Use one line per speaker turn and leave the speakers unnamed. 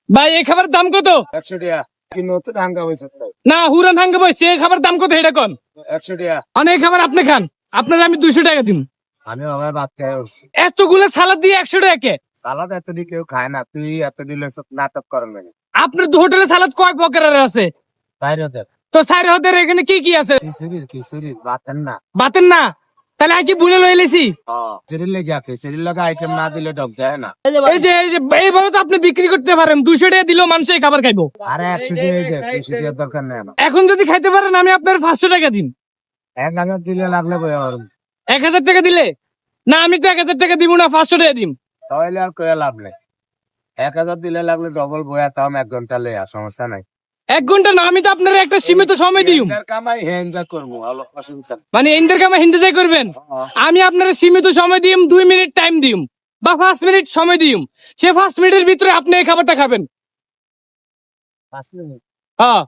ভাই এই খাবার দাম কত?
100 টাকা। কি নতুন হাঙ্গা হয়েছে তাই?
না হুরান হাঙ্গা বইছে, এই খাবার দাম কত এটা কোন?
100 টাকা।
অনেক খাবার আপনি খান, আপনার আমি 200 টাকা দিন।
আমি আমার ভাত খাই উঠছি।
এতগুলো সালাদ দিয়ে 100 টাকা কে?
সালাদ এত দিয়ে কেউ খায় না, তুই এত দিলে সব নাটক করেন না।
আপনার তো হোটেলে সালাদ কয় প্রকারের আছে?
বাইরে দেখ
তো সাইর হদের এখানে কি কি আছে?
খিচুড়ি বাতেন না।
বাতেন না? তাহলে আর কি ভুলে লই লেছি?
খিচুড়ি লেগে খিচুড়ির লগে আইটেম না দিলে ডক দেয় না।
এই যে এইভাবে তো আপনি বিক্রি করতে পারেন, 200 টাকা দিলেও মানুষ এই খাবার খাইবো।
আরে 100 টাকা দে, 200 টাকার দরকার নেই আমার।
এখন যদি খাইতে পারেন আমি আপনার 500 টাকা দিন।
1000 দিলে লাগলে বই আমার।
1000 টাকা দিলে? না আমি তো 1000 টাকা দিব না, 500 টাকা দিম।
তাহলে আর কয়ে লাভ নেই। 1000 দিলে লাগলে ডবল বয়া তাও 1 ঘন্টা লইয়া, সমস্যা নাই।
1 ঘন্টা না, আমি তো আপনার একটা সীমিত সময় দিই।
হেন্দার কামাই হেন্দা করবো, ভালো অসুবিধা নেই।
মানে ইন্টার কামা হিন্দি যাই করবেন। আমি আপনার সীমিত সময় দিম, 2 মিনিট টাইম দিম বা 5 মিনিট সময় দিম। সে 5 মিনিটের ভিতরে আপনি এই খাবারটা খাবেন।
5 মিনিট।
হ্যাঁ।